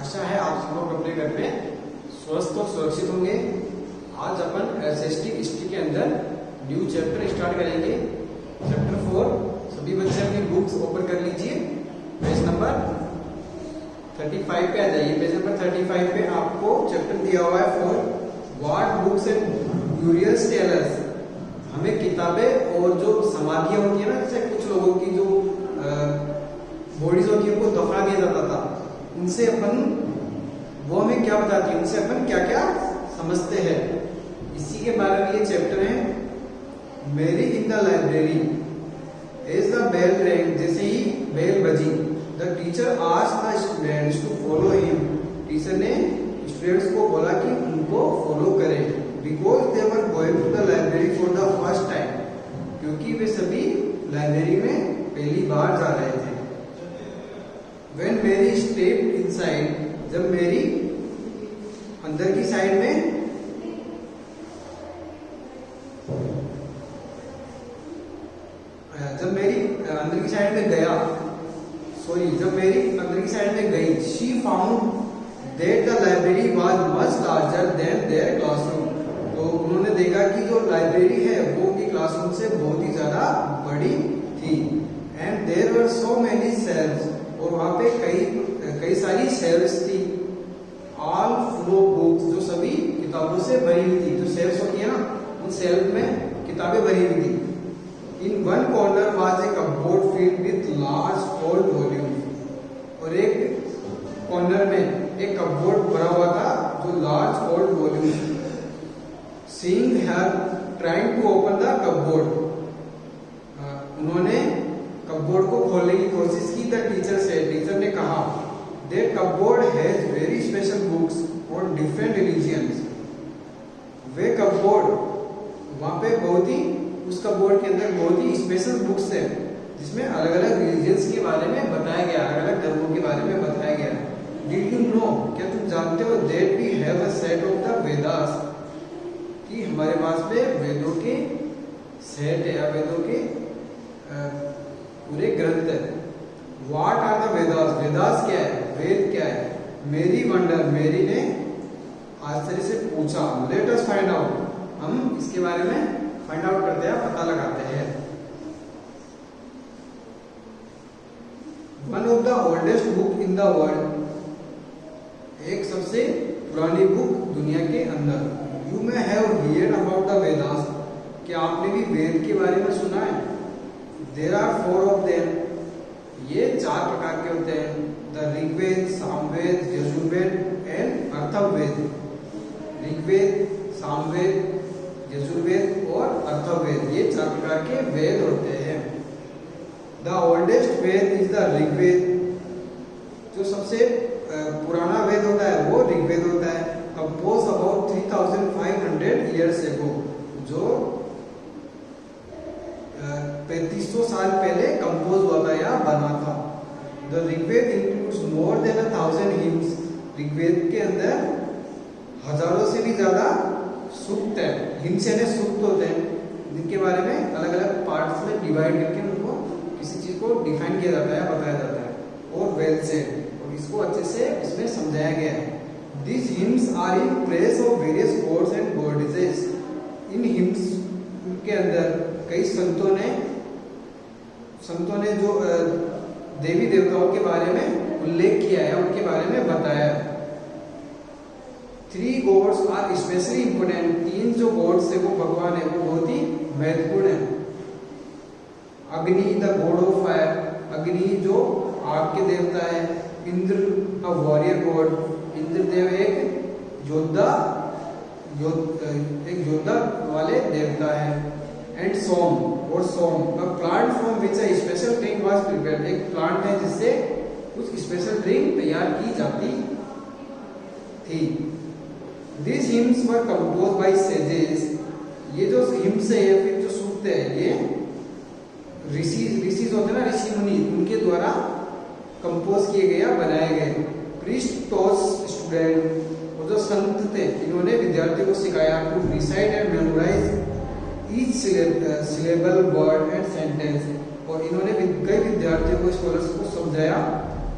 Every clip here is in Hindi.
आशा है आप सब लोग अपने घर में स्वस्थ और सुरक्षित होंगे। आज अपन एसएसटी हिस्ट्री के अंदर न्यू चैप्टर स्टार्ट करेंगे। चैप्टर 4। सभी बच्चे अपनी बुक्स ओपन कर लीजिए। पेज नंबर 35 पे आ जाइए। पेज नंबर 35 पे आपको चैप्टर दिया हुआ है 4 what books and curious tell us. हमें किताबें और जो समाधियां होती है ना, जैसे कुछ लोगों की जो बॉडीज होती है उनको दफना दिया जाता था, उनसे अपन वो हमें क्या बताती है, उनसे अपन क्या क्या समझते हैं, इसी के बारे में ये चैप्टर है। मेरी in the library as the bell rang, जैसे ही बेल बजी, the teacher asked the students to follow him. Teacher ने स्टूडेंट्स को बोला कि उनको फॉलो करें, because they were going to the library for the first time, क्योंकि वे सभी लाइब्रेरी में पहली बार जा रहे थे। When Mary stepped inside, जब मेरी अंदर की साइड में जब मेरी अंदर की साइड में गया जब मेरी अंदर की साइड में गई, she found that the library was much larger than their classroom। तो उन्होंने देखा कि जो लाइब्रेरी है वो उनकी क्लासरूम से बहुत ही ज्यादा बड़ी थी। And there were so many shelves, और वहां पे कई सारी शेल्फ्स थी। ऑल फुल ऑफ बुक्स, जो सभी किताबों से भरी हुई थी। जो शेल्फ्स होती है ना, उन शेल्फ में किताबें भरी हुई थी। In one corner was a cupboard filled with large old volumes, और एक कॉर्नर में एक कपबोर्ड भरा हुआ था जो large old volumes. Seeing her trying to open the cupboard, उन्होंने कपबोर्ड को खोलने की कोशिश की। द टीचर से, टीचर ने कहा, that cupboard has very special books for different religions. Way cupboard, वहां पे बहुत ही, उस कपबोर्ड के अंदर बहुत ही स्पेशल बुक्स है जिसमें अलग अलग रिलीजियंस के बारे में बताया गया, अलग अलग धर्मों के बारे में बताया गया। डिड यू नो, क्या तुम जानते हो, that we have a set of the Vedas, कि हमारे पास में वेदों के सेट है, या वेदों के पूरे ग्रंथ है। What are the Vedas? Vedas क्या है, वेद क्या है? मेरी वंडर, मेरी ने आश्चर्य से पूछा। Let us find out, हम इसके बारे में फाइंड आउट करते हैं, पता लगाते हैं। One of the oldest book in the world, एक सबसे पुरानी बुक दुनिया के अंदर। You may have heard about the Vedas, क्या आपने भी वेद के बारे में सुना है? There are 4 of them, ये 4 प्रकार के होते हैं। The Rigveda, Samaveda, Yajurveda and Atharvaveda. ऋग्वेद, सामवेद, यजुर्वेद और अथर्ववेद, ये 4 प्रकार के वेद होते हैं। The oldest Veda is the Rigveda, जो सबसे पुराना वेद होता है वो ऋग्वेद होता है। कंपोज अबाउट 3500 ईयर्स एगो, जो 3500 साल पहले कंपोज हुआ था या बना था। The Rigveda includes more than 1000 hymns, Rigveda के अंदर हजारों से भी ज्यादा सूक्त है। हिम्स यानी सूक्त होते हैं, जिनके बारे में अलग अलग पार्ट्स में डिवाइड करके उनको किसी चीज को डिफाइन किया जाता है, बताया जाता है, और वेल सेड, और इसको अच्छे से इसमें समझाया गया है। This hymns are in praise of various gods and goddesses, इन हिम्स के अंदर कई संतों ने जो देवी देवताओं के बारे में उल्लेख किया है, उनके बारे में बताया। 3 गॉड्स आर स्पेशली इंपोर्टेंट, 3 जो गॉड्स है वो भगवान है, वो बहुत ही महत्वपूर्ण है। अग्नि, द गॉड ऑफ फायर, अग्नि जो आग के देवता है। Indra, a warrior god, Indradev एक योद्धा वाले देवता है। एंड सोम, और Soma, a plant from which a special drink was prepared, एक प्लांट है जिससे कुछ स्पेशल ड्रिंक तैयार की जाती थी। This hymns were compose by sages, ये जो हिम्स है या फिर जो सूक्त है, ये ऋषि होते हैं ना, ऋषि मुनि, उनके द्वारा कंपोज किए गए या बनाए गए। प्रीस्ट टॉस स्टूडेंट, वो जो संत थे, इन्होंने विद्यार्थियों को सिखाया to recite and memorise each syllable, word and sentence, और इन्होंने कई विद्यार्थियों को, स्कॉलर्स को समझाया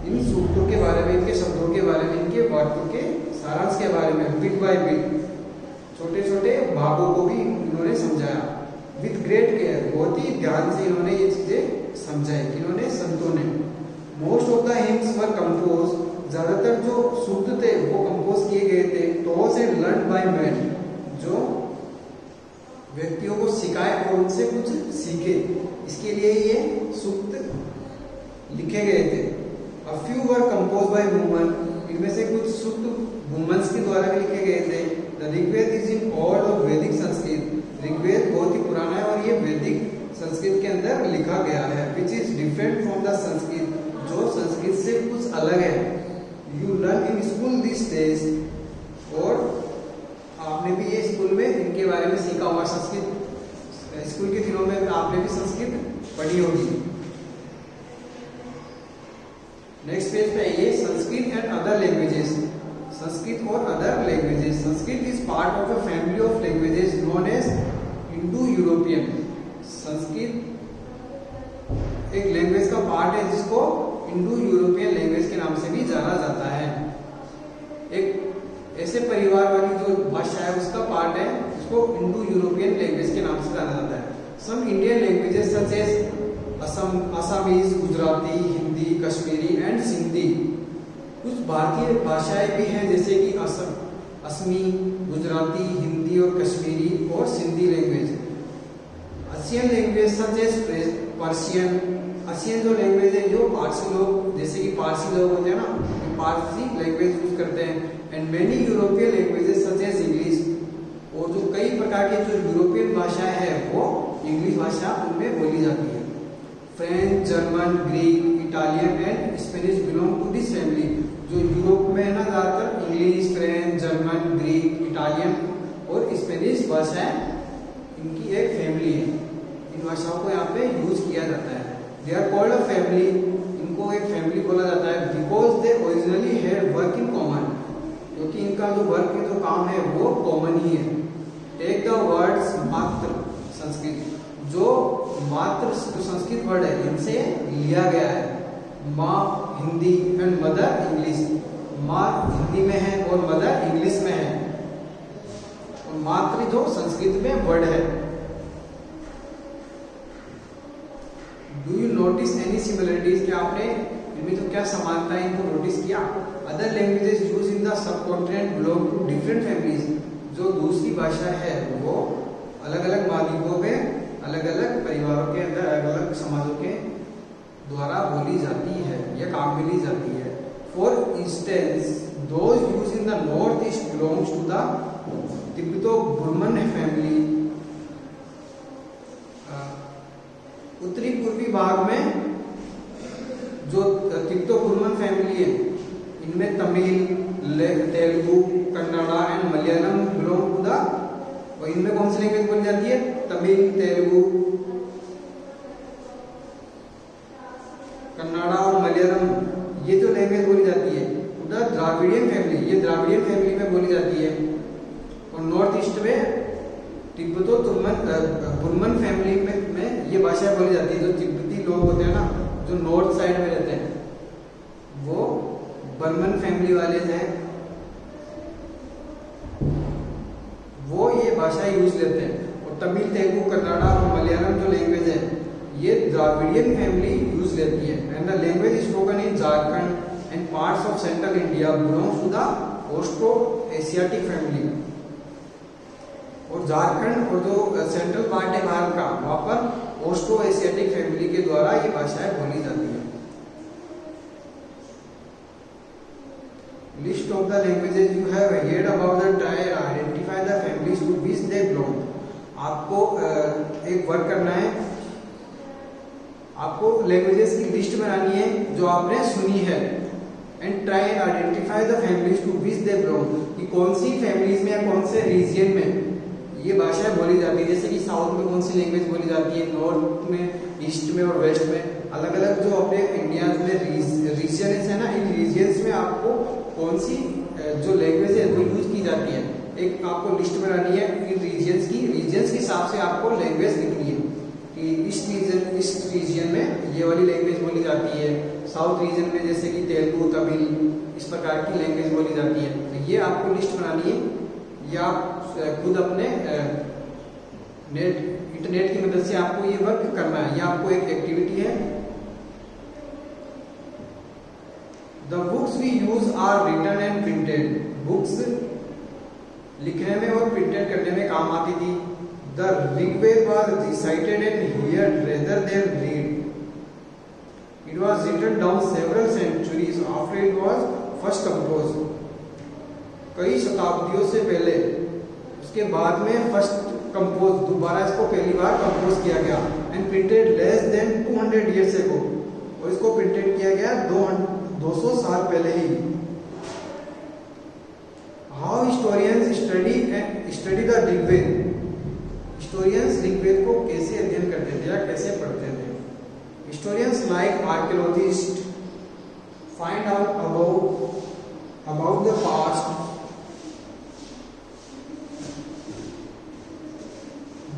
इन सूक्तों के बारे में, इनके शब्दों के बारे में, इनके वाक्यों के सारांश के बारे में बिट बाय बिट छोटे छोटे भागों को भी इन्होंने समझाया। विथ ग्रेट केयर, बहुत ही ध्यान से इन्होंने ये चीजें समझाई। इन्होंने संतों ने most of the hymns were compose, ज्यादातर जो सूक्त थे वो कंपोज किए गए थे। Toss and learn by man, जो व्यक्तियों को सिखाए और उनसे कुछ सीखे, इसके लिए ये सूक्त लिखे गए थे। A few were compose bye woman, इनमें से कुछ सूक्त वुमेन्स के द्वारा भी लिखे गए थे। The Rigveda is in old और वैदिक संस्कृत, ऋग्वेद बहुत ही पुराना है और ये वैदिक संस्कृत के अंदर लिखा गया है। Which is different from the Sanskrit, जो संस्कृत से कुछ अलग है। You learn in school this days, और आपने भी ये स्कूल में इनके बारे में सीखा होगा। संस्कृत स्कूल के दिनों में आपने भी संस्कृत पढ़ी होगी। नेक्स्ट पेज पे आइए, Sanskrit and other languages. Sanskrit और other languages. Sanskrit is part of a family of languages known as Indo European. Sanskrit एक लैंग्वेज का पार्ट है जिसको इंडो यूरोपियन लैंग्वेज के नाम से भी जाना जाता है। एक ऐसे परिवार वाली जो भाषा है उसका पार्ट है जिसको इंडो यूरोपियन लैंग्वेज के नाम से जाना जाता है। Some Indian languages such as Assamese, Gujarati, Hindi, Kashmiri and Sindhi. कुछ भारतीय भाषाएं भी हैं जैसे कि असमी, गुजराती, हिंदी और कश्मीरी और Sindhi language. Asian language such as Persian, Asian जो लैंग्वेज है जो पारसी लोग, जैसे कि पारसी लोग होते हैं ना, पारसी लैंग्वेज यूज करते हैं। And many European languages such as English, और जो कई प्रकार के जो यूरोपियन भाषाएं हैं वो इंग्लिश भाषा उनमें बोली जाती है। French, German, Greek, Italian and Spanish belong to this family. जो यूरोप में है ना ज्यादातर English, French, German, Greek, Italian और स्पेनिश भाषाएं इनकी एक फैमिली है। इन भाषाओं को यहाँ पे यूज किया जाता है। They are called a family, इनको एक फैमिली बोला जाता है। Because they originally had work in common, क्योंकि इनका जो वर्क जो काम है वो कॉमन ही है। टेक द वर्ड्स मात्र संस्कृत, जो मात्र जो संस्कृत वर्ड है इनसे लिया गया है। माँ हिंदी एंड मदर इंग्लिश, माँ हिंदी में है और मदर इंग्लिश में है। और मात्र जो संस्कृत में वर्ड है। Do you notice any similarities, क्या आपने इनमें तो क्या समानता है इनको नोटिस किया? Other languages use in the subcontinent belong to different families, जो दूसरी भाषा है वो अलग अलग महाद्वीपों में अलग अलग परिवारों के अंदर अलग अलग समाजों के द्वारा बोली जाती है या काम में ली जाती है। For instance those use in the north east belongs to the Tibeto Burman family. उत्तरी पूर्वी भाग में जो तिब्बतो बुर्मन फैमिली है इनमें Tamil, Telugu, Kannada and Malayalam belong to the, और इनमें कौन सी लैंग्वेज बोली जाती है? तमिल, तेलुगु, कन्नड़ा और मलयालम, ये जो लैंग्वेज बोली जाती है। उधर द्राविडियन फैमिली, ये द्राविडियन फैमिली में बोली जाती है। और नॉर्थ ईस्ट में तिब्बतो बुर्मन फैमिली में ये भाषा बोली जाती है। जो तिब्बती लोग होते हैं ना, जो नॉर्थ साइड में रहते हैं, वो बर्मन फैमिली वाले हैं, वो ये भाषा यूज लेते हैं। और तमिल, तेलुगु, कन्नड़ा और मलयालम जो लैंग्वेज है ये द्राविडियन फैमिली यूज लेती है। And the language spoken in Jharkhand and parts of central India belongs to the Austro Asiatic family. और झारखंड और जो सेंट्रल पार्ट है भारत का, वहां पर ऑस्ट्रो एशियाटिक फैमिली के द्वारा ये भाषाएं बोली जाती है। List of the languages you have heard about the try identify the families to which they belong। आपको एक वर्क करना है, आपको लैंग्वेजेस की लिस्ट बनानी है जो आपने सुनी है। And try and identify the families to which they belong, कि कौन सी फैमिलीज में या कौन से रीजन में ये भाषाएं बोली जाती है। जैसे कि साउथ में कौन सी लैंग्वेज बोली जाती है, नॉर्थ में, ईस्ट में और वेस्ट में, अलग अलग जो अपने इंडिया में रीजन है ना, इन रीजन्स में आपको कौन सी जो लैंग्वेज है वो यूज की जाती है। एक आपको लिस्ट बनानी है इन रीजन्स के हिसाब से आपको लैंग्वेज लिखनी है। कि ईस्ट रीजन में ये वाली लैंग्वेज बोली जाती है, साउथ रीजन में जैसे कि तेलुगु, तमिल, इस प्रकार की लैंग्वेज बोली जाती है। तो ये आपको लिस्ट बनानी है, या आप खुद अपने इंटरनेट की मदद से आपको ये वर्क करना है, ये आपको एक एक्टिविटी है। The books we use are written and printed. Books लिखने में और प्रिंटेड करने में काम आती थी। The Rigveda was recited and heard rather than read. It was written down several centuries after it was first compose. कई शताब्दियों से पहले, उसके बाद में फर्स्ट कंपोज, दोबारा इसको पहली बार कंपोज किया गया। And printed less than 200 years ago, और इसको प्रिंटेड किया गया 200 साल पहले ही। How historians study the Rigveda. Historians Rigveda को कैसे अध्ययन करते थे या कैसे पढ़ते थे? Historians like archaeologist find out about the past,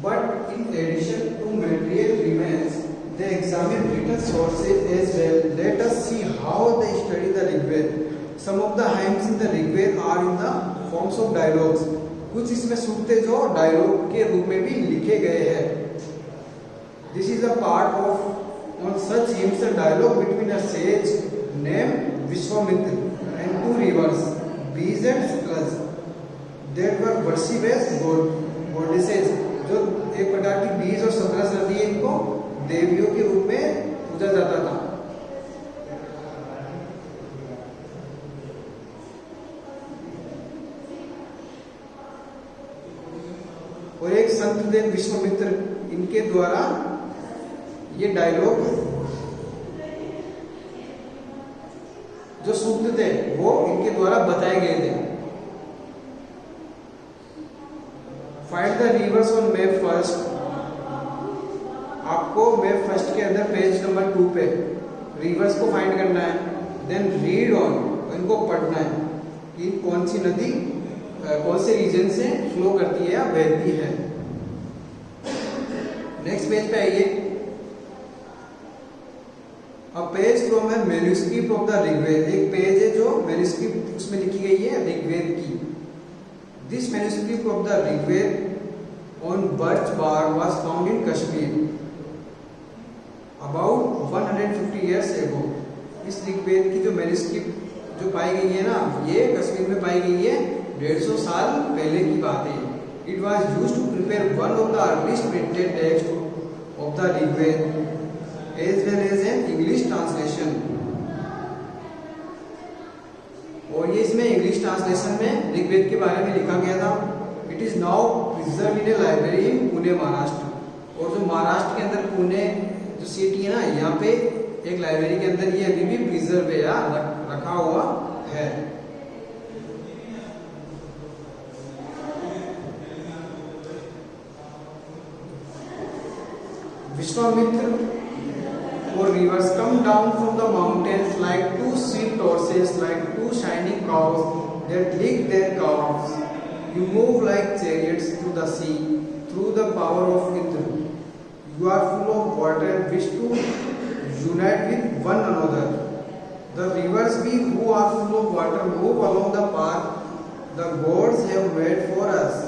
but in addition to material remains, they examine written sources as well. Let us see how they study the Rigved. Some of the hymns in the Rigved are in the forms of dialogues. कुछ इसमें सूक्ते जो डायलॉग के रूप में भी लिखे गए हैं। This is a part of on such hymns a dialogue between a sage named Vishwamitra and two rivers, Bees and Stlaj, that were worshipped as goddesses. जो एक प्रकार की बीज और सतरस नदी है, इनको देवियों के रूप में पूजा जाता था। और एक संत थे विश्वामित्र, इनके द्वारा ये डायलॉग जो सूक्त थे वो इनके द्वारा बताए गए थे। Find the reverse on map first. आपको मैप फर्स्ट के अंदर पेज नंबर 2 पे रिवर्स को फाइंड करना है। देन रीड ऑन, इनको पढ़ना है कि कौन सी नदी कौन से रीजन से फ्लो करती है या बहती है। नेक्स्ट पेज पे आइए। अब page from a manuscript of the Rigveda. एक पेज है जो मैन्युस्क्रिप्ट उसमें लिखी गई है ऋग्वेद की। This manuscript of the Rigved on birch bark was found in Kashmir about 150 years ago. इस ऋग्वेद की जो मैन्युस्क्रिप्ट जो पाई गई है ना, ये कश्मीर में पाई गई है 150 साल पहले की बात है। It was used to prepare one of the earliest printed texts of the Rigved as well as an English translation. और ये इसमें इंग्लिश ट्रांसलेशन में ऋग्वेद के बारे में लिखा गया था। It is now preserve in A library in Pune Maharashtra. और जो महाराष्ट्र के अंदर पुणे जो सिटी है ना, यहाँ पे एक लाइब्रेरी के अंदर ये अभी भी प्रिजर्व है या रखा हुआ है। Vishwamitra or rivers come down from the mountains like two swift horses, like two shining cows that lick their calves. You move like chariots through the sea, through the power of Indra. You are full of water and wish to unite with one another. The rivers we who are full of water move along the path the gods have made for us.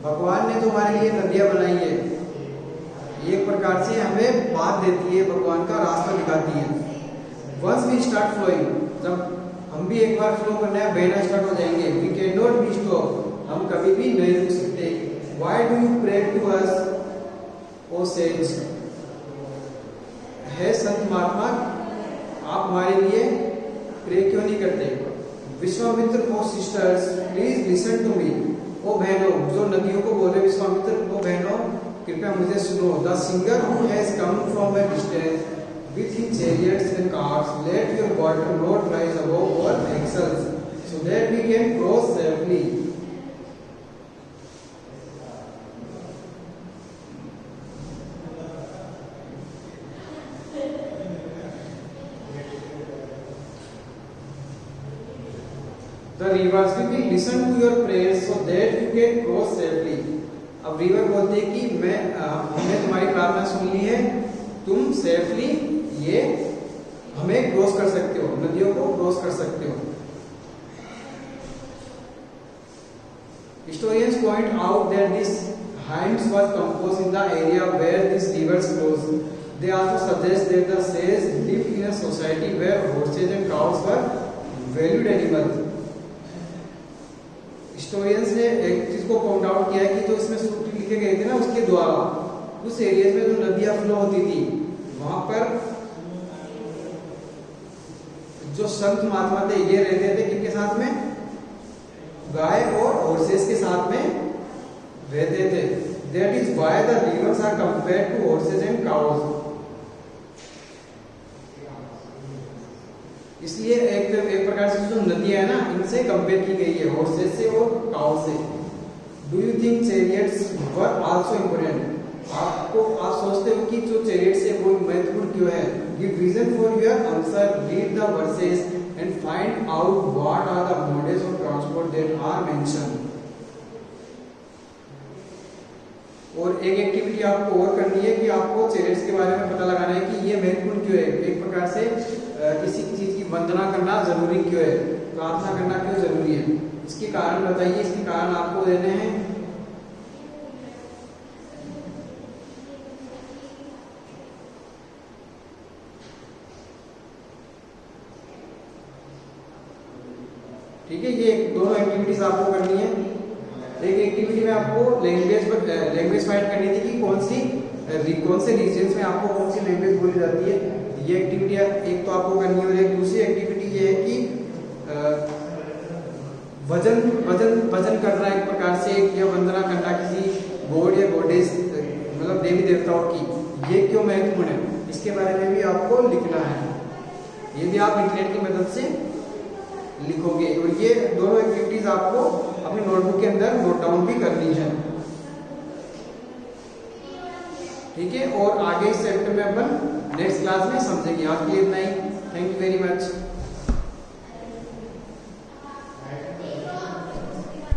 भगवान ने जो हमारे लिए नदियां बनाई है, एक प्रकार से हमें बात देती है, भगवान का रास्ता दिखाती है। वंस वी स्टार्ट फ्लोइंग, जब हम भी एक बार फ्लो करना है, बहना स्टार्ट हो जाएंगे। We can not be stop, हम कभी भी नहीं रुक सकते। Why do you pray to us O sages. हे संत महात्मा, आप हमारे लिए प्रे क्यों नहीं करते? Vishwamitra O sisters please listen to me. ओ बहनों, जो नदियों को बोले विश्वामित्र, ओ बहनों कृपया मुझे सुनो। The singer who has come from A distance with his chariots and carts, let your water not rise above our axles, so that we can cross safely. The rivers will listen to your prayers so that you can cross safely. अब रिवर बोलते हैं कि हमने तुम्हारी प्रार्थना सुन ली है, तुम सेफली ये हमें क्रॉस कर सकते हो, नदियों को क्रॉस कर सकते हो। Historians point out that this hymns was composed in the area where these rivers flows. They also suggest that the sages lived in a society where horses and cows were valued animals. Historians ने एक चीज को पॉइंट आउट किया है कि जो इसमें सूत्र लिखे गए थे ना, उसके द्वारा उस एरिया में जो नदियां फ्लो होती थी वहां पर जो संत महात्मा थे ये रहते थे किनके साथ में, गाय और हॉर्सेस के साथ में रहते थे। That is why the rivers are compared to horses and cows. इसलिए एक प्रकार से जो नदियां है ना, इनसे कंपेयर की गई है, हॉर्सेस से और काउ से। Do you think chariots were also important? आप सोचते हो कि जो चैरियट्स है वो महत्वपूर्ण क्यों है? Give reason for your answer, read the verses and find out what are the modes of transport that are mentioned. और एक एक्टिविटी आपको और करनी है कि आपको चैरियट्स के बारे में पता लगाना है कि ये महत्वपूर्ण क्यों है, एक प्रकार से किसी चीज की वंदना करना जरूरी क्यों है, प्रार्थना करना क्यों जरूरी है, इसके कारण बताइए, इसके कारण आपको देने हैं। ठीक है, ये दोनों एक्टिविटीज आपको करनी है। एक एक्टिविटी में आपको लैंग्वेज फाइंड करनी थी कि कौन से रीजन्स में आपको कौन सी लैंग्वेज बोली जाती है, ये एक्टिविटी एक तो आपको करनी है। और एक दूसरी एक्टिविटी ये है कि भजन करना, एक प्रकार से या वंदना करना किसी गॉड या गॉडेस, मतलब देवी देवताओं की, ये क्यों महत्वपूर्ण है, इसके बारे में भी आपको लिखना है। ये भी आप इंटरनेट की मदद से लिखोगे। और ये दोनों एक्टिविटीज आपको अपनी नोटबुक के अंदर नोट डाउन भी करनी है। ठीक है, और आगे इस चैप्टर में अपन नेक्स्ट क्लास में समझेंगे। आज के लिए इतना ही। Thank you very much.